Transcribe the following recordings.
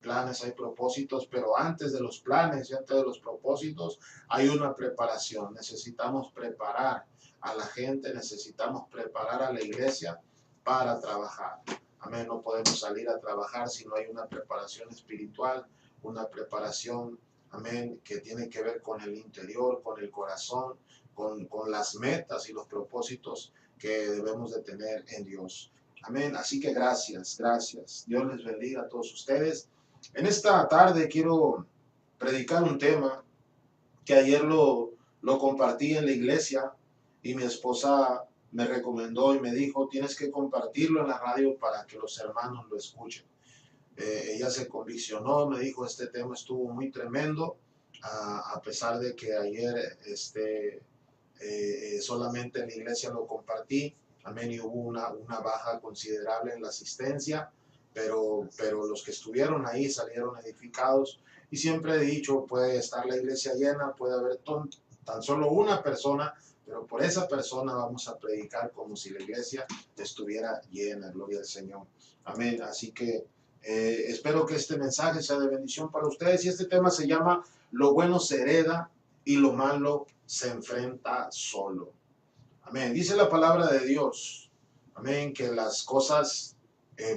planes, hay propósitos, pero antes de los planes y antes de los propósitos hay una preparación. Necesitamos preparar a la gente, necesitamos preparar a la iglesia para trabajar. Amén, no podemos salir a trabajar si no hay una preparación espiritual, una preparación, amén, que tiene que ver con el interior, con el corazón, con las metas y los propósitos que debemos de tener en Dios. Amén. Así que gracias, gracias. Dios les bendiga a todos ustedes. En esta tarde quiero predicar un tema que ayer lo compartí en la iglesia y mi esposa me recomendó y me dijo, tienes que compartirlo en la radio para que los hermanos lo escuchen. Ella se conviccionó, me dijo, este tema estuvo muy tremendo, a pesar de que ayer solamente en la iglesia lo compartí. Amén, y hubo una baja considerable en la asistencia, pero los que estuvieron ahí salieron edificados. Y siempre he dicho, puede estar la iglesia llena, puede haber tan solo una persona, pero por esa persona vamos a predicar como si la iglesia estuviera llena, gloria al Señor. Amén, así que espero que este mensaje sea de bendición para ustedes. Y este tema se llama Lo bueno se hereda y lo malo se enfrenta solo. Amén. Dice la palabra de Dios, amén, que las cosas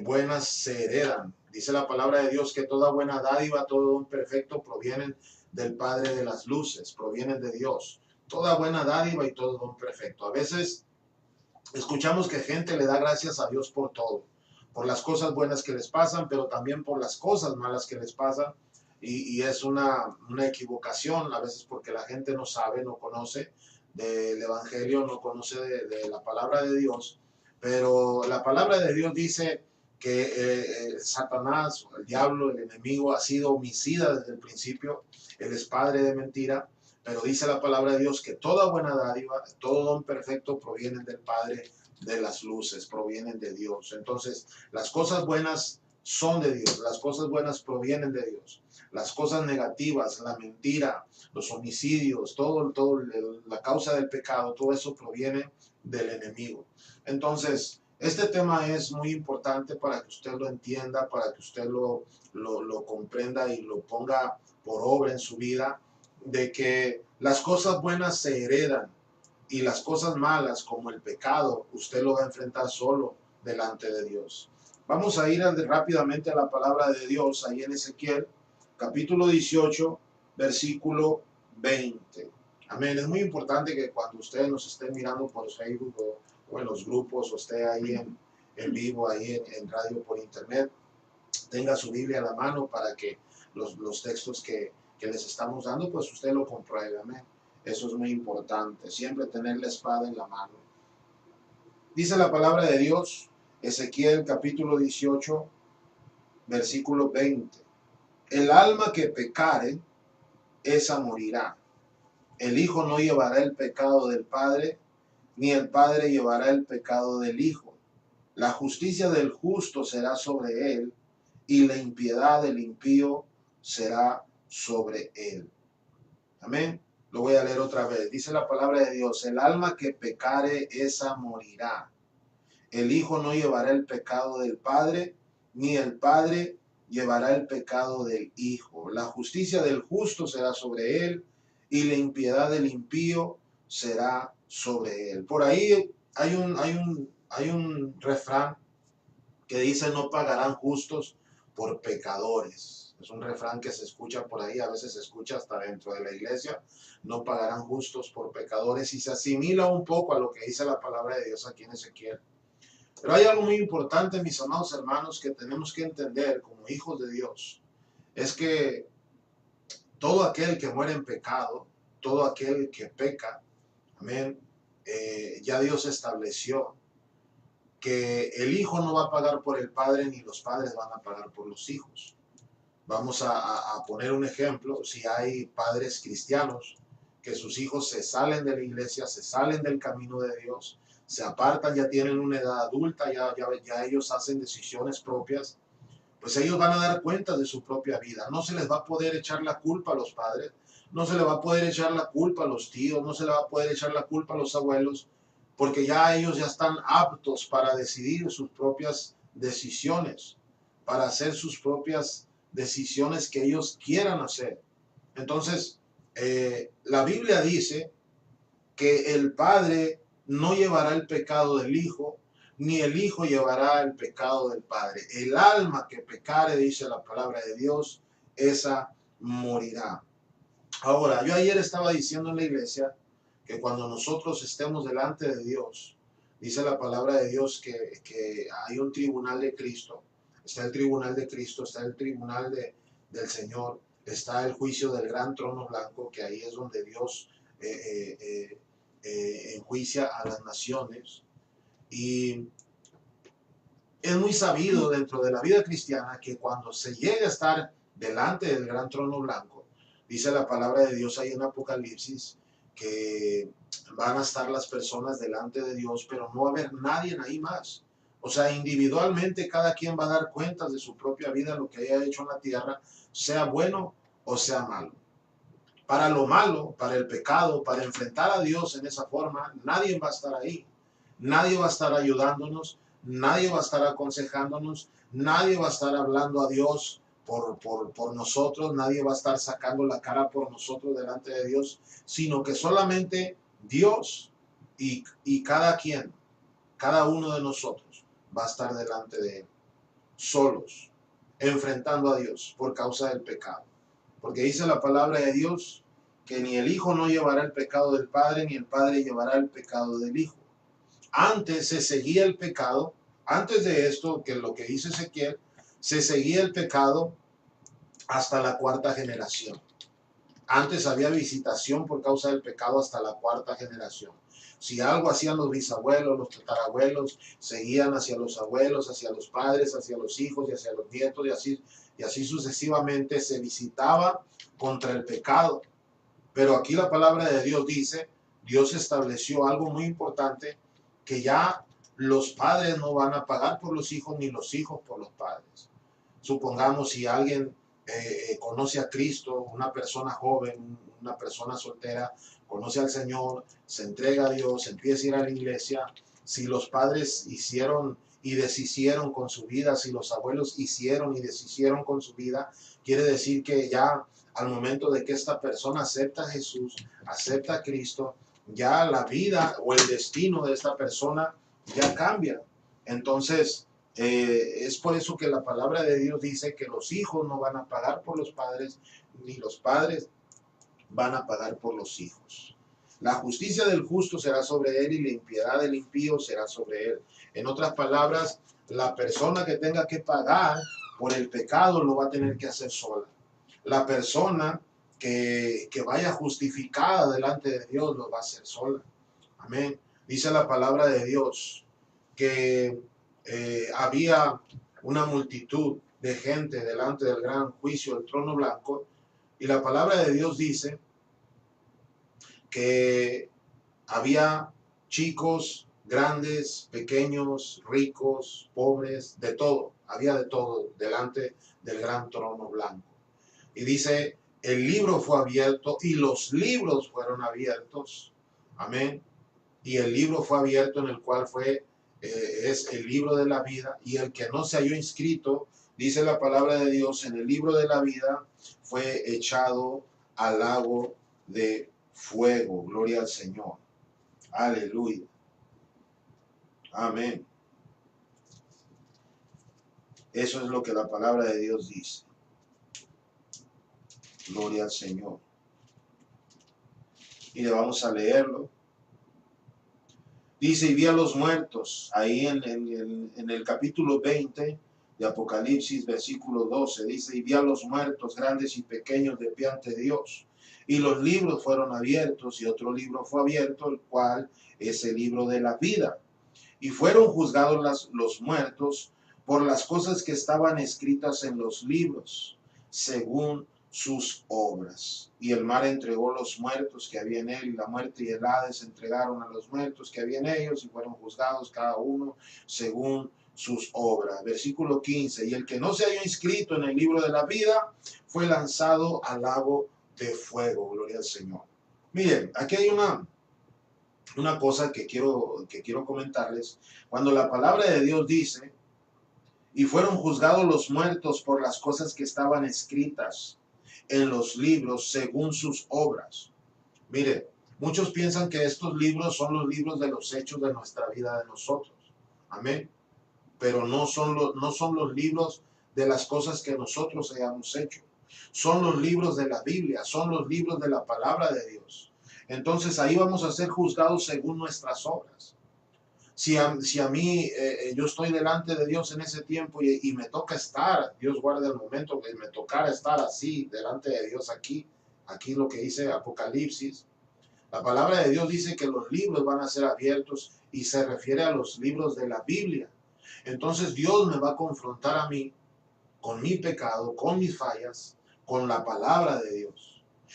buenas se heredan. Dice la palabra de Dios que toda buena dádiva, todo don perfecto provienen del Padre de las luces, provienen de Dios. Toda buena dádiva y todo don perfecto. A veces escuchamos que gente le da gracias a Dios por todo, por las cosas buenas que les pasan, pero también por las cosas malas que les pasan. Y es una equivocación a veces porque la gente no sabe, no conoce del Evangelio, no conoce de la palabra de Dios. Pero la palabra de Dios dice que Satanás, el diablo, el enemigo, ha sido homicida desde el principio. Él es padre de mentira. Pero dice la palabra de Dios que toda buena dádiva, todo don perfecto provienen del Padre de las luces, provienen de Dios. Entonces, las cosas buenas son de Dios, las cosas buenas provienen de Dios. Las cosas negativas, la mentira, los homicidios, todo la causa del pecado, todo eso proviene del enemigo. Entonces, este tema es muy importante para que usted lo entienda, para que usted lo comprenda y lo ponga por obra en su vida, de que las cosas buenas se heredan y las cosas malas, como el pecado, usted lo va a enfrentar solo delante de Dios. Vamos a ir rápidamente a la palabra de Dios, ahí en Ezequiel, capítulo 18, versículo 20. Amén. Es muy importante que cuando ustedes nos estén mirando por Facebook o en los grupos, o esté ahí en vivo, ahí en radio por internet, tenga su Biblia a la mano para que los textos que les estamos dando, pues usted lo compruebe. Amén. Eso es muy importante, siempre tener la espada en la mano. Dice la palabra de Dios, Ezequiel capítulo 18, versículo 20. El alma que pecare, esa morirá. El Hijo no llevará el pecado del Padre, ni el Padre llevará el pecado del Hijo. La justicia del justo será sobre él, y la impiedad del impío será sobre él. Amén. Lo voy a leer otra vez. Dice la palabra de Dios, el alma que pecare, esa morirá. El Hijo no llevará el pecado del Padre, ni el Padre llevará el pecado del Hijo. La justicia del justo será sobre él, y la impiedad del impío será sobre él. Por ahí hay un refrán que dice, no pagarán justos por pecadores. Es un refrán que se escucha por ahí, a veces se escucha hasta dentro de la iglesia, no pagarán justos por pecadores, y se asimila un poco a lo que dice la palabra de Dios aquí en Ezequiel. Pero hay algo muy importante, mis amados hermanos, que tenemos que entender como hijos de Dios, es que todo aquel que muere en pecado, todo aquel que peca, amén, ya Dios estableció que el hijo no va a pagar por el padre, ni los padres van a pagar por los hijos. Vamos a poner un ejemplo. Si hay padres cristianos que sus hijos se salen de la iglesia, se salen del camino de Dios, se apartan, ya tienen una edad adulta, ya ellos hacen decisiones propias, pues ellos van a dar cuenta de su propia vida. No se les va a poder echar la culpa a los padres, no se les va a poder echar la culpa a los tíos, no se les va a poder echar la culpa a los abuelos, porque ya ellos ya están aptos para decidir sus propias decisiones, para hacer sus propias decisiones que ellos quieran hacer. Entonces, la Biblia dice que el Padre no llevará el pecado del Hijo, ni el Hijo llevará el pecado del Padre. El alma que pecare, dice la palabra de Dios, esa morirá. Ahora, yo ayer estaba diciendo en la iglesia que cuando nosotros estemos delante de Dios, dice la palabra de Dios que hay un tribunal de Cristo. Está el tribunal de Cristo, está el tribunal del Señor, está el juicio del gran trono blanco, que ahí es donde Dios enjuicia a las naciones. Y es muy sabido dentro de la vida cristiana que cuando se llegue a estar delante del gran trono blanco, dice la palabra de Dios ahí en Apocalipsis, que van a estar las personas delante de Dios, pero no va a haber nadie ahí más. O sea, individualmente cada quien va a dar cuentas de su propia vida, lo que haya hecho en la tierra, sea bueno o sea malo. Para lo malo, para el pecado, para enfrentar a Dios en esa forma, nadie va a estar ahí. Nadie va a estar ayudándonos, nadie va a estar aconsejándonos, nadie va a estar hablando a Dios por nosotros, nadie va a estar sacando la cara por nosotros delante de Dios, sino que solamente Dios y cada quien, cada uno de nosotros va a estar delante de Él, solos, enfrentando a Dios por causa del pecado. Porque dice la palabra de Dios que ni el Hijo no llevará el pecado del Padre, ni el Padre llevará el pecado del Hijo. Antes se seguía el pecado, antes de esto, que lo que dice Ezequiel, se seguía el pecado hasta la cuarta generación. Antes había visitación por causa del pecado hasta la cuarta generación. Si algo hacían los bisabuelos, los tatarabuelos, seguían hacia los abuelos, hacia los padres, hacia los hijos y hacia los nietos y así sucesivamente se visitaba contra el pecado. Pero aquí la palabra de Dios dice, Dios estableció algo muy importante, que ya los padres no van a pagar por los hijos ni los hijos por los padres. Supongamos si alguien conoce a Cristo, una persona joven, una persona soltera, conoce al Señor, se entrega a Dios, empieza a ir a la iglesia, si los padres hicieron y deshicieron con su vida, si los abuelos hicieron y deshicieron con su vida, quiere decir que ya al momento de que esta persona acepta a Jesús, acepta a Cristo, ya la vida o el destino de esta persona ya cambia. Entonces, es por eso que la palabra de Dios dice que los hijos no van a pagar por los padres, ni los padres van a pagar por los hijos. La justicia del justo será sobre él y la impiedad del impío será sobre él. En otras palabras, la persona que tenga que pagar por el pecado lo va a tener que hacer sola. La persona que vaya justificada delante de Dios lo va a hacer sola. Amén. Dice la palabra de Dios que había una multitud de gente delante del gran juicio del trono blanco, y la palabra de Dios dice que había chicos, grandes, pequeños, ricos, pobres, de todo, había de todo delante del gran trono blanco. Y dice, el libro fue abierto y los libros fueron abiertos. Amén. Y el libro fue abierto, en el cual es el libro de la vida, y el que no se halló inscrito, dice la palabra de Dios, en el libro de la vida fue echado al lago de fuego. Gloria al Señor. Aleluya. Amén. Eso es lo que la palabra de Dios dice. Gloria al Señor. Y le vamos a leerlo. Dice, y vi a los muertos, ahí en el capítulo 20 de Apocalipsis, versículo 12, dice, y vi a los muertos, grandes y pequeños, de pie ante Dios. Y los libros fueron abiertos, y otro libro fue abierto, el cual es el libro de la vida. Y fueron juzgados los muertos por las cosas que estaban escritas en los libros, según sus obras. Y el mar entregó los muertos que había en él, y la muerte y el Hades entregaron a los muertos que había en ellos, y fueron juzgados cada uno según sus obras. Versículo 15, y el que no se halló inscrito en el libro de la vida fue lanzado al lago de fuego. Gloria al Señor. Miren, aquí hay una cosa que quiero comentarles. Cuando la palabra de Dios dice, Y fueron juzgados los muertos por las cosas que estaban escritas en los libros según sus obras. Mire, muchos piensan que estos libros son los libros de los hechos de nuestra vida de nosotros. Amén. Pero no son los libros de las cosas que nosotros hayamos hecho. Son los libros de la Biblia, son los libros de la palabra de Dios. Entonces ahí vamos a ser juzgados según nuestras obras. Si a mí, yo estoy delante de Dios en ese tiempo y me toca estar, Dios guarde el momento que me tocara estar así, delante de Dios aquí lo que dice Apocalipsis, la palabra de Dios dice que los libros van a ser abiertos y se refiere a los libros de la Biblia. Entonces Dios me va a confrontar a mí con mi pecado, con mis fallas, con la palabra de Dios.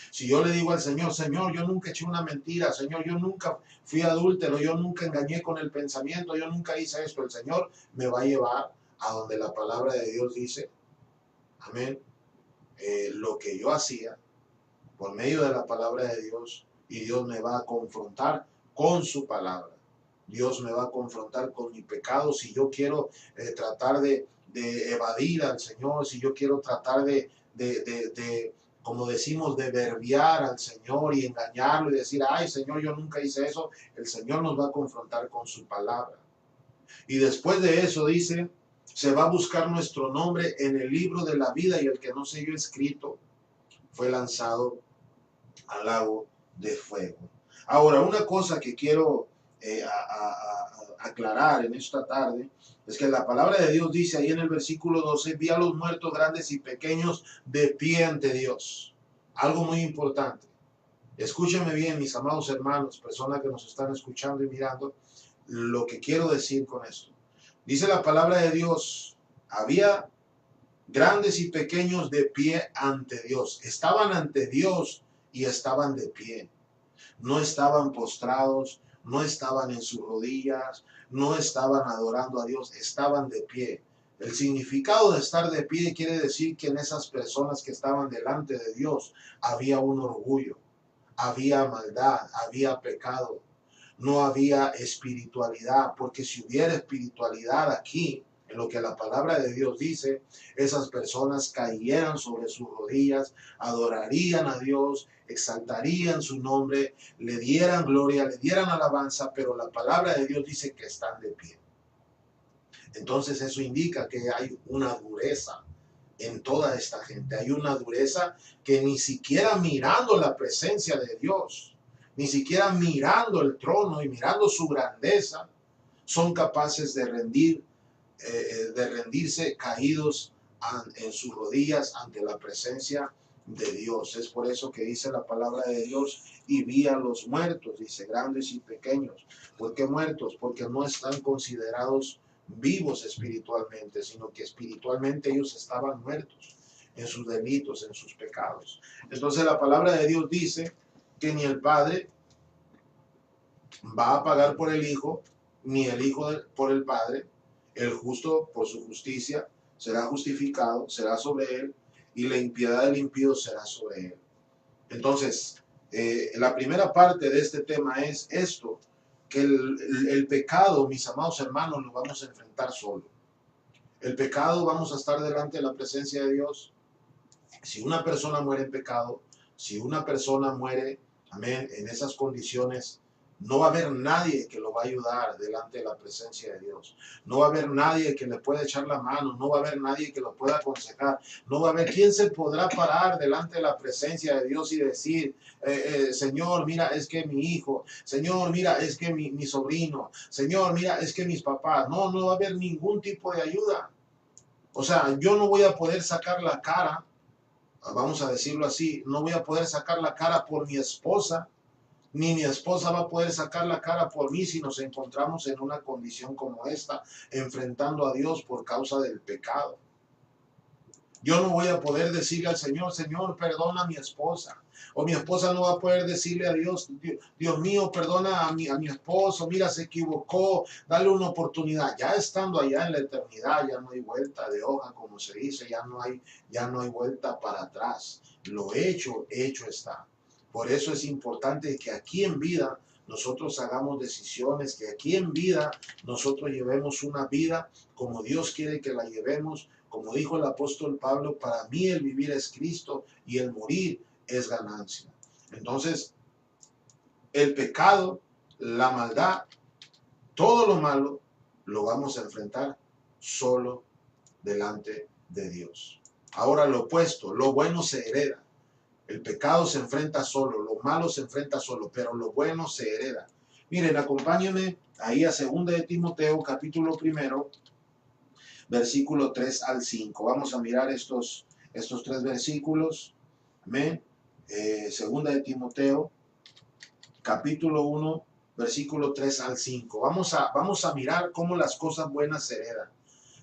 Si yo le digo al Señor, Señor, yo nunca eché una mentira, Señor, yo nunca fui adúltero, yo nunca engañé con el pensamiento, yo nunca hice esto, el Señor me va a llevar a donde la palabra de Dios dice, amén, lo que yo hacía por medio de la palabra de Dios, y Dios me va a confrontar con su palabra. Dios me va a confrontar con mi pecado. Si yo quiero tratar de evadir al Señor, si yo quiero tratar como decimos, de verbiar al Señor y engañarlo y decir, ay Señor, yo nunca hice eso, el Señor nos va a confrontar con su palabra. Y después de eso dice, se va a buscar nuestro nombre en el libro de la vida y el que no se halló escrito fue lanzado al lago de fuego. Ahora, una cosa que quiero aclarar en esta tarde es que la palabra de Dios dice ahí en el versículo 12, vi a los muertos grandes y pequeños de pie ante Dios. Algo muy importante. Escúchenme bien, mis amados hermanos, personas que nos están escuchando y mirando, lo que quiero decir con esto. Dice la palabra de Dios, había grandes y pequeños de pie ante Dios. Estaban ante Dios y estaban de pie. No estaban postrados, no estaban en sus rodillas, no estaban adorando a Dios, estaban de pie. El significado de estar de pie quiere decir que en esas personas que estaban delante de Dios había un orgullo, había maldad, había pecado, no había espiritualidad, porque si hubiera espiritualidad aquí, en lo que la palabra de Dios dice, esas personas cayeran sobre sus rodillas, adorarían a Dios, exaltarían su nombre, le dieran gloria, le dieran alabanza, pero la palabra de Dios dice que están de pie. Entonces eso indica que hay una dureza en toda esta gente. Hay una dureza que ni siquiera mirando la presencia de Dios, ni siquiera mirando el trono y mirando su grandeza, son capaces de rendirse caídos en sus rodillas ante la presencia de Dios. Es por eso que dice la palabra de Dios, y vi a los muertos, dice, grandes y pequeños. ¿Por qué muertos? Porque no están considerados vivos espiritualmente, sino que espiritualmente ellos estaban muertos en sus delitos, en sus pecados. Entonces la palabra de Dios dice que ni el Padre va a pagar por el Hijo, ni el Hijo por el Padre. El justo por su justicia será justificado, será sobre él, y la impiedad del impío será sobre él. Entonces, la primera parte de este tema es esto, que el pecado, mis amados hermanos, lo vamos a enfrentar solo. El pecado, vamos a estar delante de la presencia de Dios. Si una persona muere en pecado, si una persona muere, amén, en esas condiciones, no va a haber nadie que lo va a ayudar delante de la presencia de Dios. No va a haber nadie que le pueda echar la mano. No va a haber nadie que lo pueda aconsejar. No va a haber quien se podrá parar delante de la presencia de Dios y decir, Señor, mira, es que mi hijo. Señor, mira, es que mi sobrino. Señor, mira, es que mis papás. No, no va a haber ningún tipo de ayuda. O sea, yo no voy a poder sacar la cara, vamos a decirlo así, no voy a poder sacar la cara por mi esposa, ni mi esposa va a poder sacar la cara por mí si nos encontramos en una condición como esta, enfrentando a Dios por causa del pecado. Yo no voy a poder decirle al Señor, Señor, perdona a mi esposa. O mi esposa no va a poder decirle a Dios, Dios mío, perdona a mi esposo, mira, se equivocó, dale una oportunidad. Ya estando allá en la eternidad, ya no hay vuelta de hoja, como se dice, ya no hay vuelta para atrás. Lo hecho está. Por eso es importante que aquí en vida nosotros hagamos decisiones, que aquí en vida nosotros llevemos una vida como Dios quiere que la llevemos. Como dijo el apóstol Pablo, para mí el vivir es Cristo y el morir es ganancia. Entonces, el pecado, la maldad, todo lo malo, lo vamos a enfrentar solo delante de Dios. Ahora lo opuesto, lo bueno se hereda. El pecado se enfrenta solo, lo malo se enfrenta solo, pero lo bueno se hereda. Miren, acompáñenme ahí a 2 de Timoteo, capítulo 1, versículo 3 al 5. Vamos a mirar estos 3 versículos. Amén. 2 de Timoteo, capítulo 1, versículo 3 al 5. Vamos a mirar cómo las cosas buenas se heredan.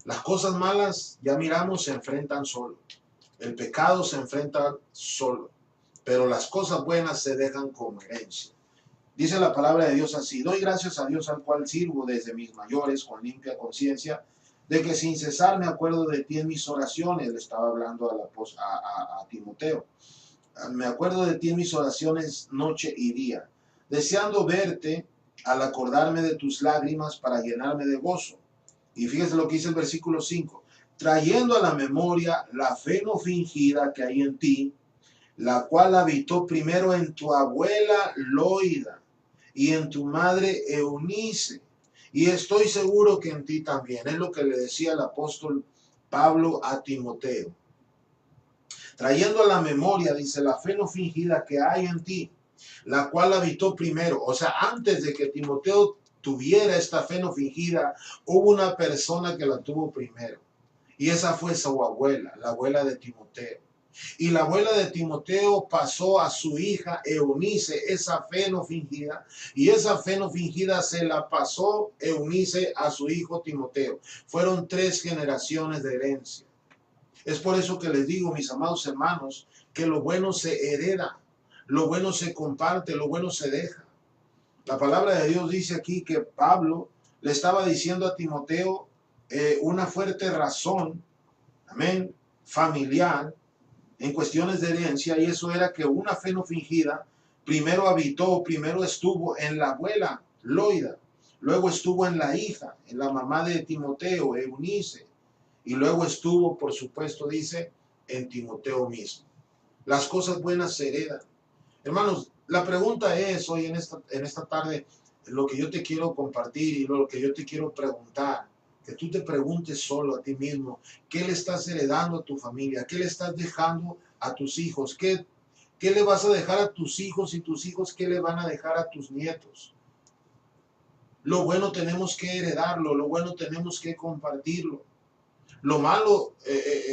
Las cosas malas, ya miramos, se enfrentan solo. El pecado se enfrenta solo. Pero las cosas buenas se dejan como herencia. Dice la palabra de Dios así: doy gracias a Dios, al cual sirvo desde mis mayores con limpia conciencia, de que sin cesar me acuerdo de ti en mis oraciones. Le estaba hablando a Timoteo. Me acuerdo de ti en mis oraciones noche y día, deseando verte al acordarme de tus lágrimas para llenarme de gozo. Y fíjese lo que dice el versículo 5. Trayendo a la memoria la fe no fingida que hay en ti, la cual habitó primero en tu abuela Loida y en tu madre Eunice, y estoy seguro que en ti también. Es lo que le decía el apóstol Pablo a Timoteo. Trayendo a la memoria, dice, la fe no fingida que hay en ti, la cual habitó primero. O sea, antes de que Timoteo tuviera esta fe no fingida, hubo una persona que la tuvo primero. Y esa fue su abuela, la abuela de Timoteo. Y la abuela de Timoteo pasó a su hija Eunice esa fe no fingida, y esa fe no fingida se la pasó Eunice a su hijo Timoteo. Fueron 3 generaciones de herencia. Es por eso que les digo, mis amados hermanos, que lo bueno se hereda, lo bueno se comparte, lo bueno se deja. La palabra de Dios dice aquí que Pablo le estaba diciendo a Timoteo una fuerte razón, amén, familiar, en cuestiones de herencia, y eso era que una fe no fingida primero habitó, primero estuvo en la abuela Loida, luego estuvo en la hija, en la mamá de Timoteo, Eunice, y luego estuvo, por supuesto, dice, en Timoteo mismo. Las cosas buenas se heredan. Hermanos, la pregunta es hoy en esta tarde, lo que yo te quiero compartir y lo que yo te quiero preguntar, que tú te preguntes solo a ti mismo, ¿qué le estás heredando a tu familia? ¿Qué le estás dejando a tus hijos? ¿Qué le vas a dejar a tus hijos y tus hijos qué le van a dejar a tus nietos? Lo bueno tenemos que heredarlo, lo bueno tenemos que compartirlo. Lo malo,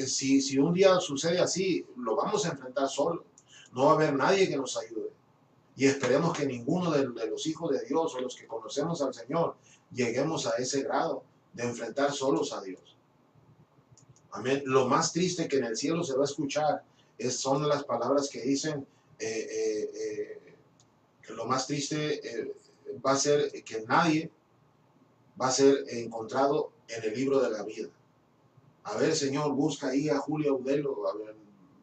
si un día sucede así, lo vamos a enfrentar solo. No va a haber nadie que nos ayude. Y esperemos que ninguno de los hijos de Dios o los que conocemos al Señor lleguemos a ese grado de enfrentar solos a Dios. Amén. Lo más triste que en el cielo se va a escuchar son las palabras que dicen que lo más triste va a ser que nadie va a ser encontrado en el libro de la vida. A ver, Señor, busca ahí a Julio Audelo,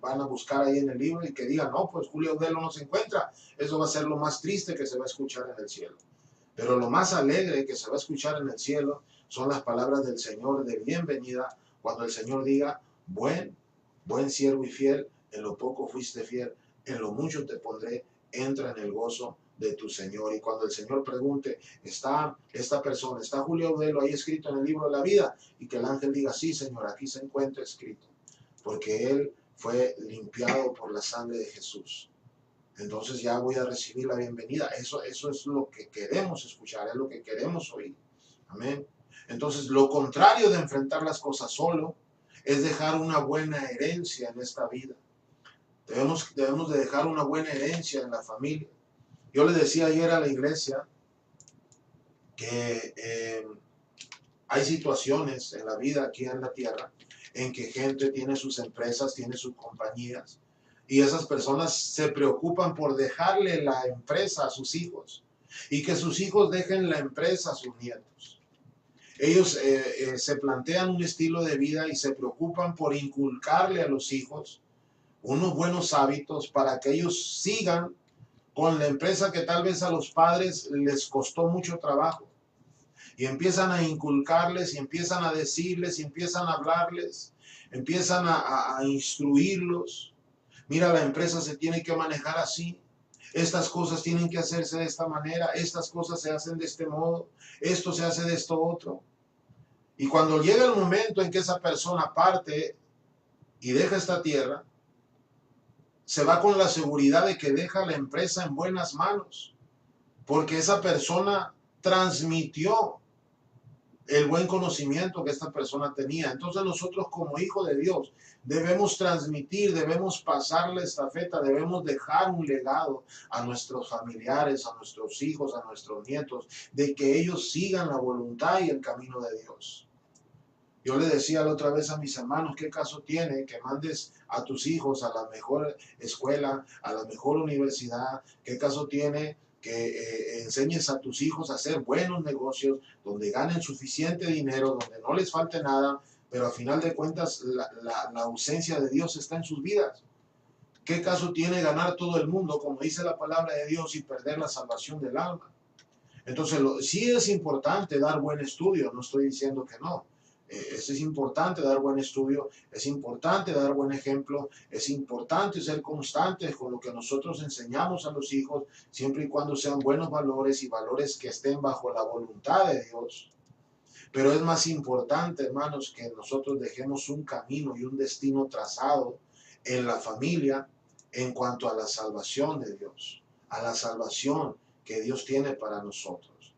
van a buscar ahí en el libro y que digan, no, pues Julio Audelo no se encuentra. Eso va a ser lo más triste que se va a escuchar en el cielo. Pero lo más alegre que se va a escuchar en el cielo son las palabras del Señor de bienvenida, cuando el Señor diga, buen siervo y fiel, en lo poco fuiste fiel, en lo mucho te pondré, entra en el gozo de tu Señor. Y cuando el Señor pregunte, ¿está esta persona, está Julio Audelo ahí escrito en el libro de la vida? Y que el ángel diga, sí, Señor, aquí se encuentra escrito, porque él fue limpiado por la sangre de Jesús. Entonces ya voy a recibir la bienvenida. Eso es lo que queremos escuchar, es lo que queremos oír. Amén. Entonces, lo contrario de enfrentar las cosas solo es dejar una buena herencia en esta vida. Debemos de dejar una buena herencia en la familia. Yo le decía ayer a la iglesia que hay situaciones en la vida aquí en la tierra en que gente tiene sus empresas, tiene sus compañías, y esas personas se preocupan por dejarle la empresa a sus hijos y que sus hijos dejen la empresa a sus nietos. Ellos se plantean un estilo de vida y se preocupan por inculcarle a los hijos unos buenos hábitos para que ellos sigan con la empresa que tal vez a los padres les costó mucho trabajo. Y empiezan a inculcarles y empiezan a decirles y empiezan a hablarles, empiezan a instruirlos. Mira, la empresa se tiene que manejar así. Estas cosas tienen que hacerse de esta manera. Estas cosas se hacen de este modo. Esto se hace de esto otro. Y cuando llega el momento en que esa persona parte y deja esta tierra, se va con la seguridad de que deja la empresa en buenas manos, porque esa persona transmitió el buen conocimiento que esta persona tenía. Entonces nosotros como hijos de Dios debemos transmitir, debemos pasar la estafeta, debemos dejar un legado a nuestros familiares, a nuestros hijos, a nuestros nietos, de que ellos sigan la voluntad y el camino de Dios. Yo le decía la otra vez a mis hermanos, ¿qué caso tiene que mandes a tus hijos a la mejor escuela, a la mejor universidad? ¿Qué caso tiene que enseñes a tus hijos a hacer buenos negocios, donde ganen suficiente dinero, donde no les falte nada, pero a final de cuentas la ausencia de Dios está en sus vidas? ¿Qué caso tiene ganar todo el mundo, como dice la palabra de Dios, y perder la salvación del alma? Entonces, sí es importante dar buen estudio, no estoy diciendo que no. Es importante dar buen estudio, es importante dar buen ejemplo, es importante ser constantes con lo que nosotros enseñamos a los hijos, siempre y cuando sean buenos valores y valores que estén bajo la voluntad de Dios. Pero es más importante, hermanos, que nosotros dejemos un camino y un destino trazado en la familia en cuanto a la salvación de Dios, a la salvación que Dios tiene para nosotros.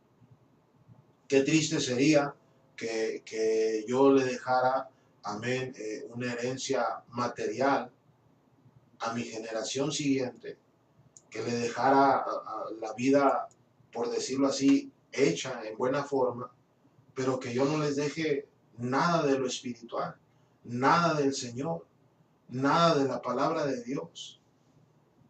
Qué triste sería que yo le dejara, amén, una herencia material a mi generación siguiente, que le dejara la vida, por decirlo así, hecha en buena forma, pero que yo no les deje nada de lo espiritual, nada del Señor, nada de la palabra de Dios.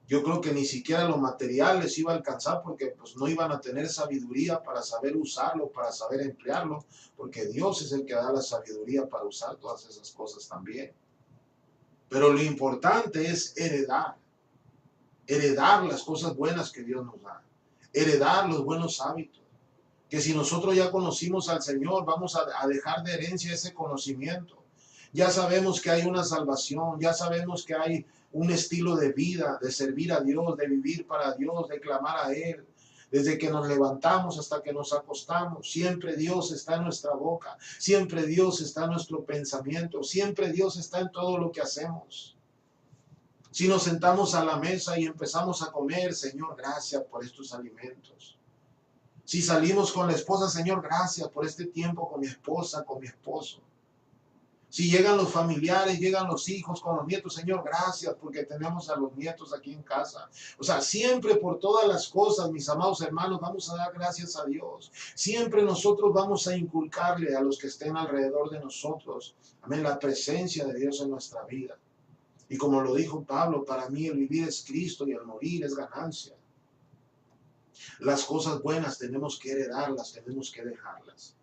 Yo creo que ni siquiera lo material les iba a alcanzar, porque pues no iban a tener sabiduría para saber usarlo, para saber emplearlo, porque Dios es el que da la sabiduría para usar todas esas cosas también. Pero lo importante es heredar las cosas buenas que Dios nos da, heredar los buenos hábitos. Que si nosotros ya conocimos al Señor, vamos a dejar de herencia ese conocimiento. Ya sabemos que hay una salvación, ya sabemos que hay un estilo de vida, de servir a Dios, de vivir para Dios, de clamar a Él. Desde que nos levantamos hasta que nos acostamos, siempre Dios está en nuestra boca, siempre Dios está en nuestro pensamiento, siempre Dios está en todo lo que hacemos. Si nos sentamos a la mesa y empezamos a comer, Señor, gracias por estos alimentos. Si salimos con la esposa, Señor, gracias por este tiempo con mi esposa, con mi esposo. Si llegan los familiares, llegan los hijos con los nietos, Señor, gracias porque tenemos a los nietos aquí en casa. O sea, siempre por todas las cosas, mis amados hermanos, vamos a dar gracias a Dios. Siempre nosotros vamos a inculcarle a los que estén alrededor de nosotros, amén, la presencia de Dios en nuestra vida. Y como lo dijo Pablo, para mí el vivir es Cristo y el morir es ganancia. Las cosas buenas tenemos que heredarlas, tenemos que dejarlas.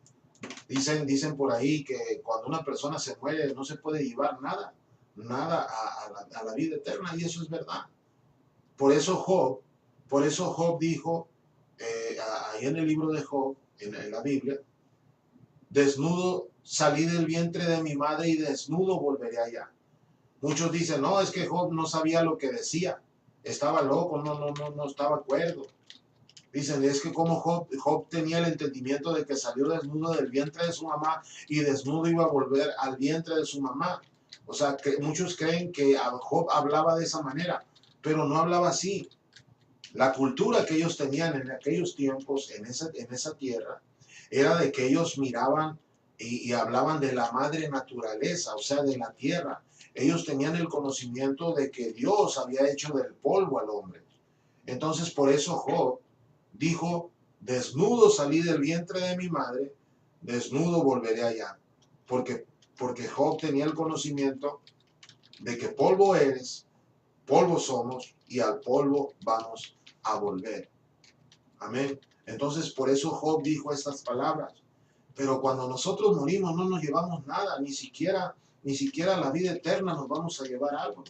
Dicen por ahí que cuando una persona se muere no se puede llevar nada a la vida eterna, y eso es verdad. Por eso Job dijo, ahí en el libro de Job, en la Biblia, desnudo salí del vientre de mi madre y desnudo volveré allá. Muchos dicen, no, es que Job no sabía lo que decía, estaba loco, no estaba cuerdo. Dicen, es que como Job tenía el entendimiento de que salió desnudo del vientre de su mamá y desnudo iba a volver al vientre de su mamá. O sea, que muchos creen que Job hablaba de esa manera, pero no hablaba así. La cultura que ellos tenían en aquellos tiempos, en esa tierra, era de que ellos miraban y hablaban de la madre naturaleza, o sea, de la tierra. Ellos tenían el conocimiento de que Dios había hecho del polvo al hombre. Entonces, por eso Job dijo, desnudo salí del vientre de mi madre, desnudo volveré allá. Porque Job tenía el conocimiento de que polvo eres, polvo somos y al polvo vamos a volver. Amén. Entonces por eso Job dijo estas palabras. Pero cuando nosotros morimos no nos llevamos nada, ni siquiera la vida eterna nos vamos a llevar algo.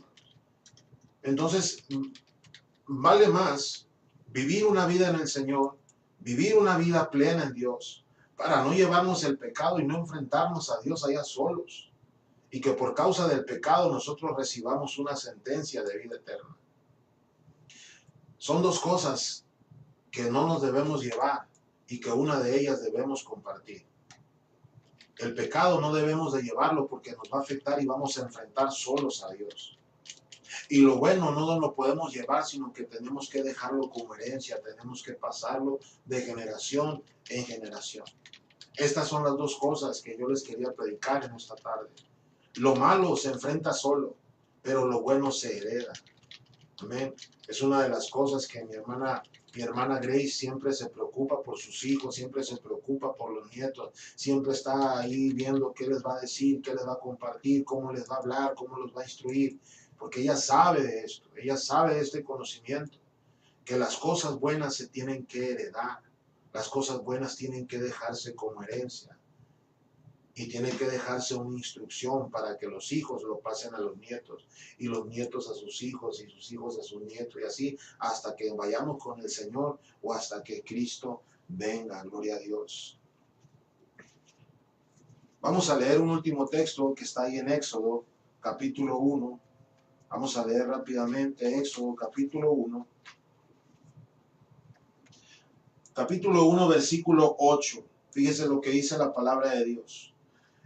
Entonces vale más vivir una vida en el Señor, vivir una vida plena en Dios, para no llevarnos el pecado y no enfrentarnos a Dios allá solos, y que por causa del pecado nosotros recibamos una sentencia de vida eterna. Son dos cosas que no nos debemos llevar y que una de ellas debemos compartir. El pecado no debemos de llevarlo porque nos va a afectar y vamos a enfrentar solos a Dios. Y lo bueno no nos lo podemos llevar, sino que tenemos que dejarlo como herencia, tenemos que pasarlo de generación en generación. Estas son las dos cosas que yo les quería predicar en esta tarde. Lo malo se enfrenta solo, pero lo bueno se hereda. Amén. Es una de las cosas que mi hermana Grace siempre se preocupa por sus hijos, siempre se preocupa por los nietos, siempre está ahí viendo qué les va a decir, qué les va a compartir, cómo les va a hablar, cómo los va a instruir, porque ella sabe de esto, ella sabe de este conocimiento, que las cosas buenas se tienen que heredar, las cosas buenas tienen que dejarse como herencia. Y tiene que dejarse una instrucción para que los hijos lo pasen a los nietos y los nietos a sus hijos y sus hijos a sus nietos y así hasta que vayamos con el Señor o hasta que Cristo venga. Gloria a Dios. Vamos a leer un último texto que está ahí en Éxodo capítulo 1. Vamos a leer rápidamente Éxodo capítulo 1. Capítulo 1 versículo 8. Fíjese lo que dice la palabra de Dios.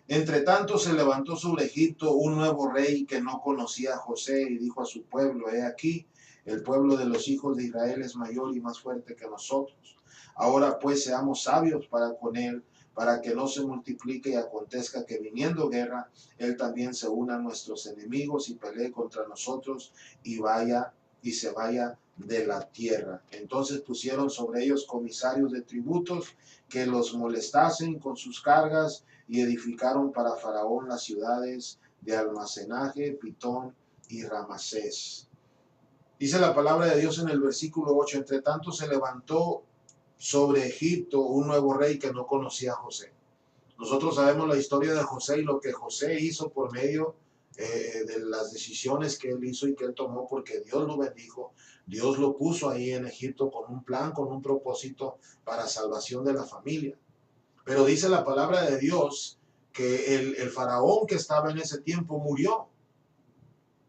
Entre tanto se levantó sobre Egipto un nuevo rey que no conocía a José y dijo a su pueblo: he aquí, el pueblo de los hijos de Israel es mayor y más fuerte que nosotros. Ahora pues seamos sabios para con él, para que no se multiplique y acontezca que viniendo guerra, él también se una a nuestros enemigos y pelee contra nosotros y se vaya de la tierra. Entonces pusieron sobre ellos comisarios de tributos que los molestasen con sus cargas, y edificaron para Faraón las ciudades de almacenaje, Pitón y Ramasés. Dice la palabra de Dios en el versículo 8: entre tanto se levantó sobre Egipto un nuevo rey que no conocía a José. Nosotros sabemos la historia de José y lo que José hizo por medio de las decisiones que él hizo y que él tomó, porque Dios lo bendijo, Dios lo puso ahí en Egipto con un plan, con un propósito para salvación de la familia. Pero dice la palabra de Dios que el faraón que estaba en ese tiempo murió.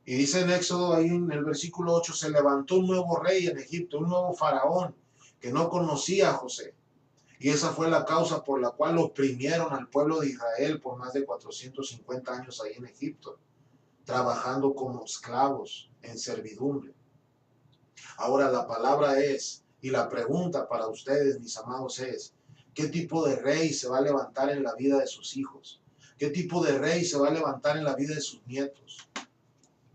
Y dice en Éxodo, ahí en el versículo 8, se levantó un nuevo rey en Egipto, un nuevo faraón que no conocía a José. Y esa fue la causa por la cual oprimieron al pueblo de Israel por más de 450 años ahí en Egipto, trabajando como esclavos en servidumbre. Ahora la palabra es, y la pregunta para ustedes, mis amados, es: ¿qué tipo de rey se va a levantar en la vida de sus hijos? ¿Qué tipo de rey se va a levantar en la vida de sus nietos?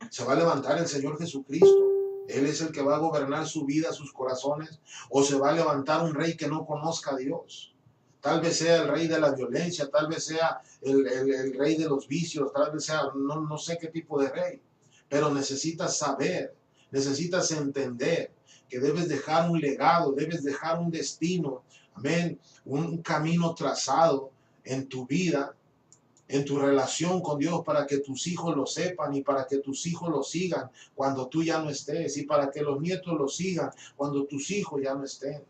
¿Se va a levantar el Señor Jesucristo? Él es el que va a gobernar su vida, sus corazones. ¿O se va a levantar un rey que no conozca a Dios? Tal vez sea el rey de la violencia, tal vez sea el rey de los vicios, tal vez sea, no sé qué tipo de rey. Pero necesitas saber, necesitas entender que debes dejar un legado, debes dejar un destino, amén, un camino trazado en tu vida, en tu relación con Dios, para que tus hijos lo sepan y para que tus hijos lo sigan cuando tú ya no estés, y para que los nietos lo sigan cuando tus hijos ya no estén.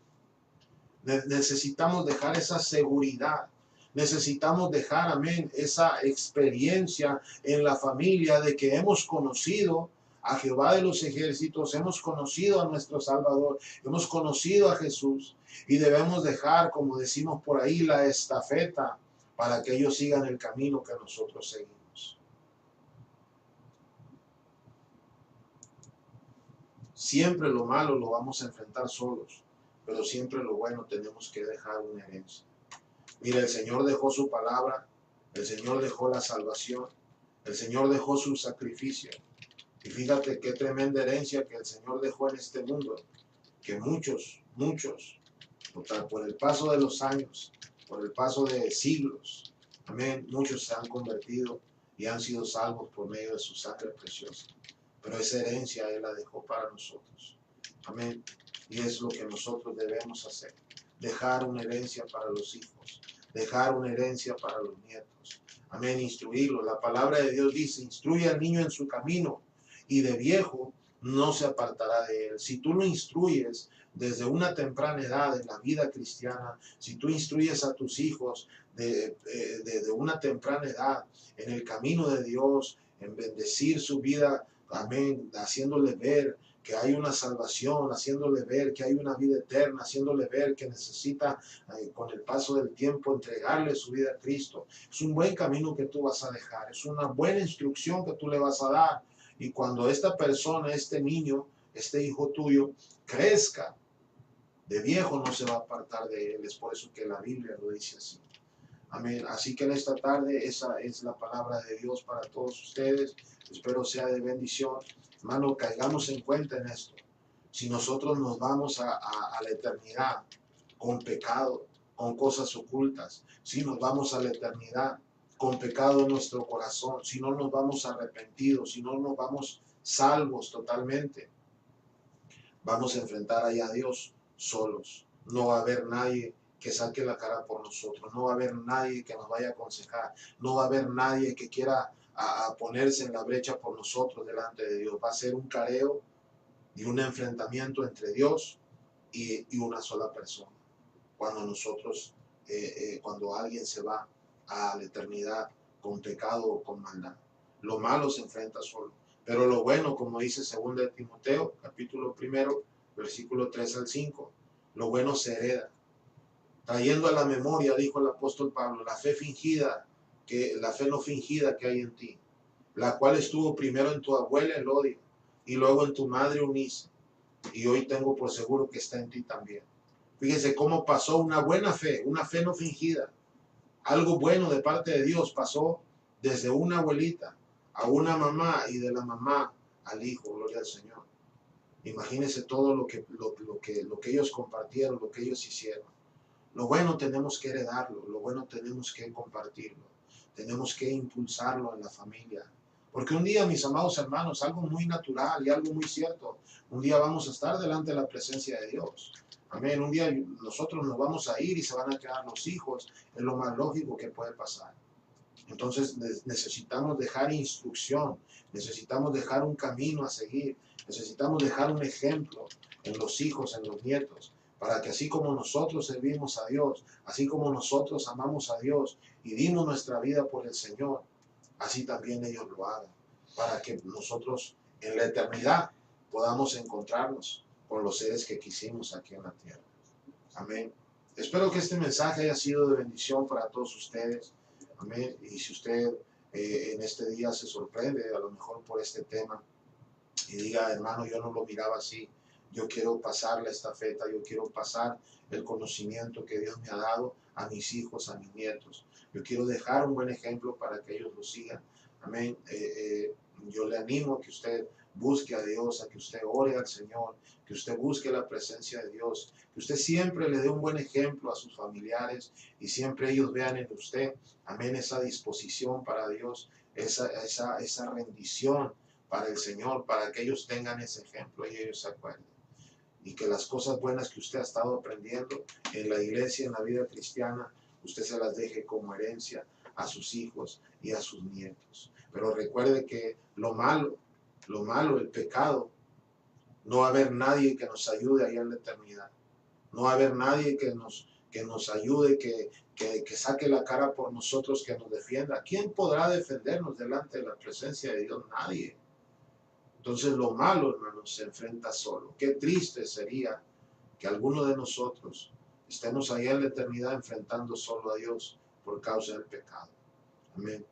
Necesitamos dejar esa seguridad, necesitamos dejar, amén, esa experiencia en la familia de que hemos conocido a Jehová de los ejércitos, hemos conocido a nuestro Salvador, hemos conocido a Jesús, y debemos dejar, como decimos por ahí, la estafeta para que ellos sigan el camino que nosotros seguimos. Siempre lo malo lo vamos a enfrentar solos, pero siempre lo bueno tenemos que dejar una herencia. Mira, el Señor dejó su palabra, el Señor dejó la salvación, el Señor dejó su sacrificio. Y fíjate qué tremenda herencia que el Señor dejó en este mundo, que muchos, por el paso de los años, por el paso de siglos, amén, muchos se han convertido y han sido salvos por medio de su sangre preciosa. Pero esa herencia Él la dejó para nosotros. Amén. Y es lo que nosotros debemos hacer. Dejar una herencia para los hijos. Dejar una herencia para los nietos. Amén. Instruirlos. La palabra de Dios dice: instruye al niño en su camino, y de viejo no se apartará de él. Si tú lo instruyes, desde una temprana edad en la vida cristiana, si tú instruyes a tus hijos de una temprana edad en el camino de Dios, en bendecir su vida, amén, haciéndole ver que hay una salvación, haciéndole ver que hay una vida eterna, haciéndole ver que necesita con el paso del tiempo entregarle su vida a Cristo. Es un buen camino que tú vas a dejar, es una buena instrucción que tú le vas a dar. Y cuando esta persona, este niño, este hijo tuyo, crezca, de viejo no se va a apartar de él. Es por eso que la Biblia lo dice así. Amén. Así que en esta tarde esa es la palabra de Dios para todos ustedes. Espero sea de bendición. Hermano, caigamos en cuenta en esto. Si nosotros nos vamos a la eternidad con pecado, con cosas ocultas, si nos vamos a la eternidad con pecado en nuestro corazón, si no nos vamos arrepentidos, si no nos vamos salvos totalmente, vamos a enfrentar allá a Dios solos. No va a haber nadie que saque la cara por nosotros. No va a haber nadie que nos vaya a aconsejar. No va a haber nadie que quiera a ponerse en la brecha por nosotros delante de Dios. Va a ser un careo y un enfrentamiento entre Dios y una sola persona. Cuando nosotros, cuando alguien se va a la eternidad con pecado o con maldad. Lo malo se enfrenta solo. Pero lo bueno, como dice 2 de Timoteo, capítulo 1, versículo 3 al 5, lo bueno se hereda. Trayendo a la memoria, dijo el apóstol Pablo, la fe fingida, la fe no fingida que hay en ti, la cual estuvo primero en tu abuela Elodia y luego en tu madre Eunice, y hoy tengo por seguro que está en ti también. Fíjese cómo pasó una buena fe, una fe no fingida. Algo bueno de parte de Dios pasó desde una abuelita a una mamá y de la mamá al hijo, gloria al Señor. Imagínense todo lo que ellos compartieron, lo que ellos hicieron. Lo bueno tenemos que heredarlo, lo bueno tenemos que compartirlo, tenemos que impulsarlo en la familia. Porque un día, mis amados hermanos, algo muy natural y algo muy cierto, un día vamos a estar delante de la presencia de Dios. Amén. Un día nosotros nos vamos a ir y se van a quedar los hijos. Es lo más lógico que puede pasar. Entonces necesitamos dejar instrucción, necesitamos dejar un camino a seguir, necesitamos dejar un ejemplo en los hijos, en los nietos, para que así como nosotros servimos a Dios, así como nosotros amamos a Dios y dimos nuestra vida por el Señor, así también ellos lo hagan, para que nosotros en la eternidad podamos encontrarnos con los seres que quisimos aquí en la tierra. Amén. Espero que este mensaje haya sido de bendición para todos ustedes. Amén. Y si usted en este día se sorprende a lo mejor por este tema y diga, hermano, yo no lo miraba así, yo quiero pasar la estafeta, yo quiero pasar el conocimiento que Dios me ha dado a mis hijos, a mis nietos. Yo quiero dejar un buen ejemplo para que ellos lo sigan. Amén. Yo le animo a que usted busque a Dios, a que usted ore al Señor, que usted busque la presencia de Dios, que usted siempre le dé un buen ejemplo a sus familiares y siempre ellos vean en usted, amén, esa disposición para Dios, esa rendición para el Señor, para que ellos tengan ese ejemplo y ellos se acuerden. Y que las cosas buenas que usted ha estado aprendiendo en la iglesia, en la vida cristiana, usted se las deje como herencia a sus hijos y a sus nietos. Pero recuerde que lo malo, el pecado, no va a haber nadie que nos ayude allá en la eternidad. No va a haber nadie que nos ayude, que saque la cara por nosotros, que nos defienda. ¿Quién podrá defendernos delante de la presencia de Dios? Nadie. Entonces lo malo, hermanos, se enfrenta solo. Qué triste sería que alguno de nosotros estemos allá en la eternidad enfrentando solo a Dios por causa del pecado. Amén.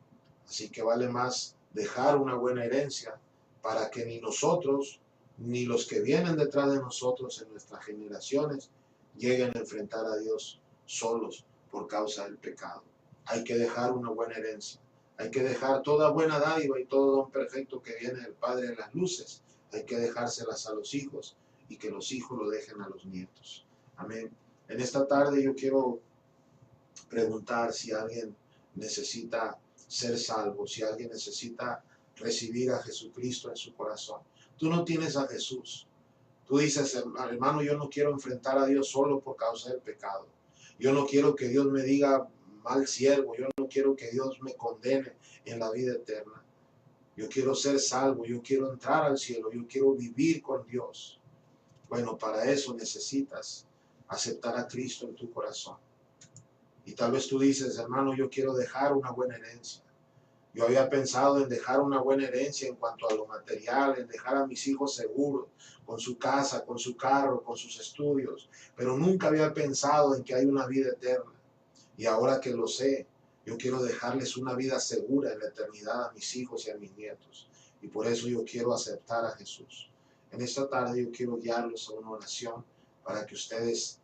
Así que vale más dejar una buena herencia para que ni nosotros, ni los que vienen detrás de nosotros en nuestras generaciones, lleguen a enfrentar a Dios solos por causa del pecado. Hay que dejar una buena herencia. Hay que dejar toda buena dádiva y todo don perfecto que viene del Padre de las luces. Hay que dejárselas a los hijos y que los hijos lo dejen a los nietos. Amén. En esta tarde yo quiero preguntar si alguien necesita ser salvo, si alguien necesita recibir a Jesucristo en su corazón. Tú no tienes a Jesús. Tú dices, hermano, yo no quiero enfrentar a Dios solo por causa del pecado. Yo no quiero que Dios me diga mal siervo. Yo no quiero que Dios me condene en la vida eterna. Yo quiero ser salvo. Yo quiero entrar al cielo. Yo quiero vivir con Dios. Bueno, para eso necesitas aceptar a Cristo en tu corazón. Y tal vez tú dices, hermano, yo quiero dejar una buena herencia. Yo había pensado en dejar una buena herencia en cuanto a lo material, en dejar a mis hijos seguros, con su casa, con su carro, con sus estudios, pero nunca había pensado en que hay una vida eterna. Y ahora que lo sé, yo quiero dejarles una vida segura en la eternidad a mis hijos y a mis nietos. Y por eso yo quiero aceptar a Jesús. En esta tarde yo quiero guiarlos a una oración para que ustedes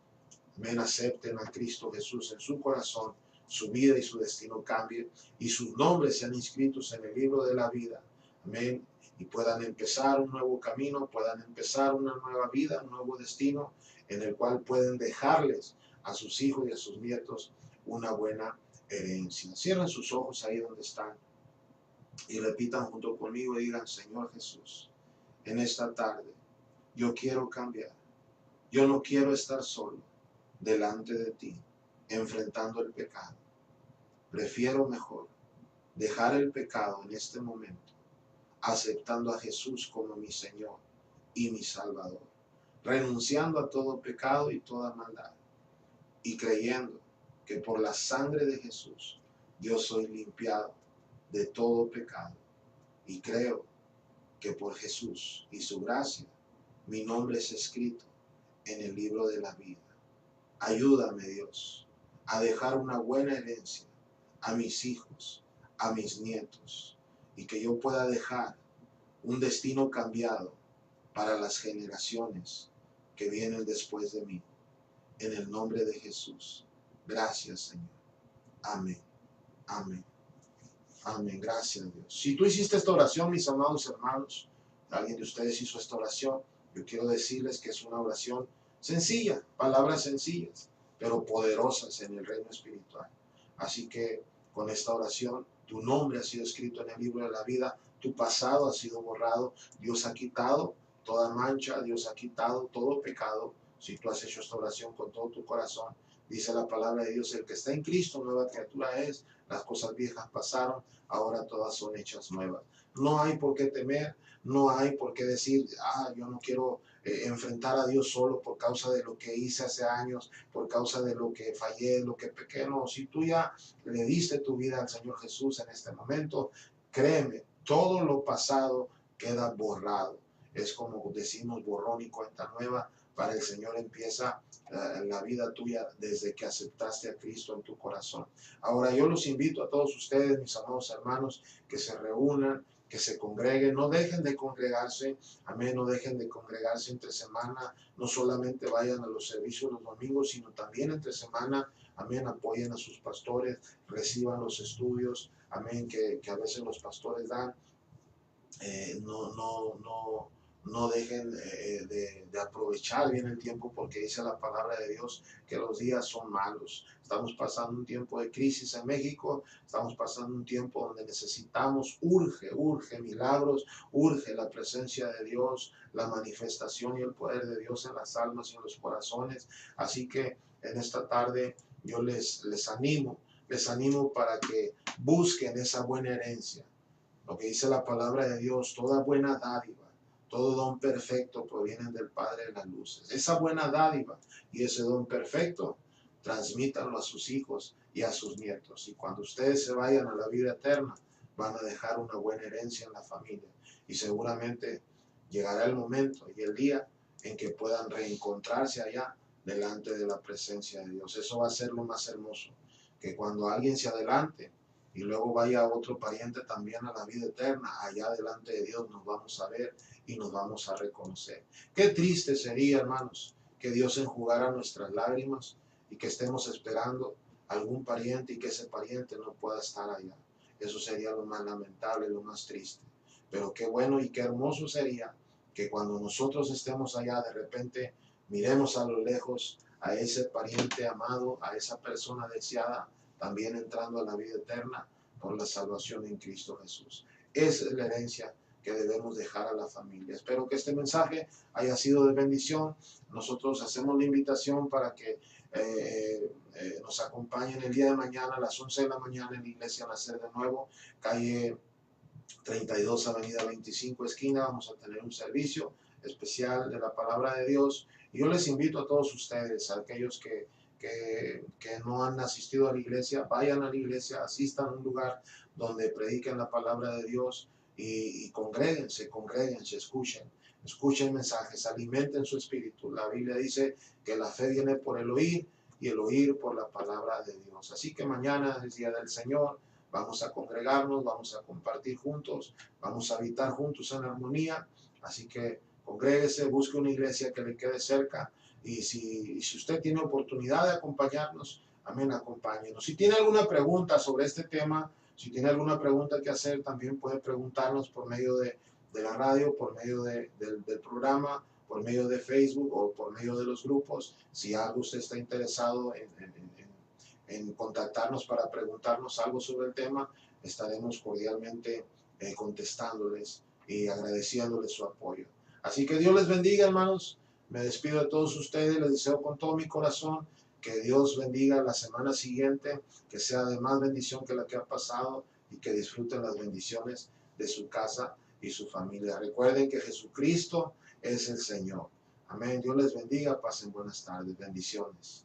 acepten a Cristo Jesús en su corazón, su vida y su destino cambie y sus nombres sean inscritos en el libro de la vida. Amén. Y puedan empezar un nuevo camino, puedan empezar una nueva vida, un nuevo destino en el cual pueden dejarles a sus hijos y a sus nietos una buena herencia. Cierren sus ojos ahí donde están y repitan junto conmigo y digan, Señor Jesús, en esta tarde yo quiero cambiar. Yo no quiero estar solo delante de ti, enfrentando el pecado. Prefiero mejor dejar el pecado en este momento, aceptando a Jesús como mi Señor y mi Salvador, renunciando a todo pecado y toda maldad, y creyendo que por la sangre de Jesús yo soy limpiado de todo pecado, y creo que por Jesús y su gracia mi nombre es escrito en el libro de la vida. Ayúdame, Dios, a dejar una buena herencia a mis hijos, a mis nietos, y que yo pueda dejar un destino cambiado para las generaciones que vienen después de mí. En el nombre de Jesús. Gracias, Señor. Amén. Amén. Amén. Gracias, Dios. Si tú hiciste esta oración, mis amados hermanos, alguien de ustedes hizo esta oración, yo quiero decirles que es una oración sencilla, palabras sencillas, pero poderosas en el reino espiritual. Así que con esta oración, tu nombre ha sido escrito en el libro de la vida, tu pasado ha sido borrado, Dios ha quitado toda mancha, Dios ha quitado todo pecado. Si tú has hecho esta oración con todo tu corazón, dice la palabra de Dios, el que está en Cristo, nueva criatura es, las cosas viejas pasaron, ahora todas son hechas nuevas. No hay por qué temer, no hay por qué decir, yo no quiero enfrentar a Dios solo por causa de lo que hice hace años, por causa de lo que fallé, lo que pequé. No, si tú ya le diste tu vida al Señor Jesús en este momento, créeme, todo lo pasado queda borrado. Es como decimos, borrón y cuenta nueva. Para el Señor empieza la vida tuya desde que aceptaste a Cristo en tu corazón. Ahora yo los invito a todos ustedes, mis amados hermanos, que se reúnan, que se congreguen, no dejen de congregarse, amén, no dejen de congregarse entre semana, no solamente vayan a los servicios los domingos, sino también entre semana, amén, apoyen a sus pastores, reciban los estudios, amén, que a veces los pastores dan, no dejen de aprovechar bien el tiempo, porque dice la palabra de Dios que los días son malos. Estamos pasando un tiempo de crisis en México, estamos pasando un tiempo donde necesitamos, urge milagros, urge la presencia de Dios, la manifestación y el poder de Dios en las almas y en los corazones. Así que en esta tarde yo les animo para que busquen esa buena herencia. Lo que dice la palabra de Dios, toda buena dádiva, todo don perfecto provienen del Padre de las luces. Esa buena dádiva y ese don perfecto, transmítanlo a sus hijos y a sus nietos. Y cuando ustedes se vayan a la vida eterna, van a dejar una buena herencia en la familia. Y seguramente llegará el momento y el día en que puedan reencontrarse allá delante de la presencia de Dios. Eso va a ser lo más hermoso, que cuando alguien se adelante y luego vaya otro pariente también a la vida eterna, allá delante de Dios nos vamos a ver y nos vamos a reconocer. Qué triste sería, hermanos, que Dios enjugara nuestras lágrimas y que estemos esperando algún pariente y que ese pariente no pueda estar allá. Eso sería lo más lamentable, lo más triste. Pero qué bueno y qué hermoso sería que cuando nosotros estemos allá, de repente miremos a lo lejos a ese pariente amado, a esa persona deseada, también entrando a la vida eterna por la salvación en Cristo Jesús. Esa es la herencia que debemos dejar a la familia. Espero que este mensaje haya sido de bendición. Nosotros hacemos la invitación para que nos acompañen el día de mañana a las 11 de la mañana en la iglesia Nacer de Nuevo, calle 32, avenida 25, esquina. Vamos a tener un servicio especial de la palabra de Dios. Y yo les invito a todos ustedes, a aquellos que no han asistido a la iglesia, vayan a la iglesia, asistan a un lugar donde prediquen la palabra de Dios y congréguense, escuchen mensajes, alimenten su espíritu. La Biblia dice que la fe viene por el oír y el oír por la palabra de Dios. Así que mañana es Día del Señor, vamos a congregarnos, vamos a compartir juntos, vamos a habitar juntos en armonía. Así que congréguese, busque una iglesia que le quede cerca y si usted tiene oportunidad de acompañarnos, amén, acompáñenos. Si tiene alguna pregunta sobre este tema, si tiene alguna pregunta que hacer, también puede preguntarnos por medio de la radio, por medio del programa, por medio de Facebook o por medio de los grupos. Si algo usted está interesado en contactarnos para preguntarnos algo sobre el tema, estaremos cordialmente contestándoles y agradeciéndoles su apoyo. Así que Dios les bendiga, hermanos. Me despido de todos ustedes, les deseo con todo mi corazón que Dios bendiga la semana siguiente, que sea de más bendición que la que ha pasado y que disfruten las bendiciones de su casa y su familia. Recuerden que Jesucristo es el Señor. Amén. Dios les bendiga. Pasen buenas tardes. Bendiciones.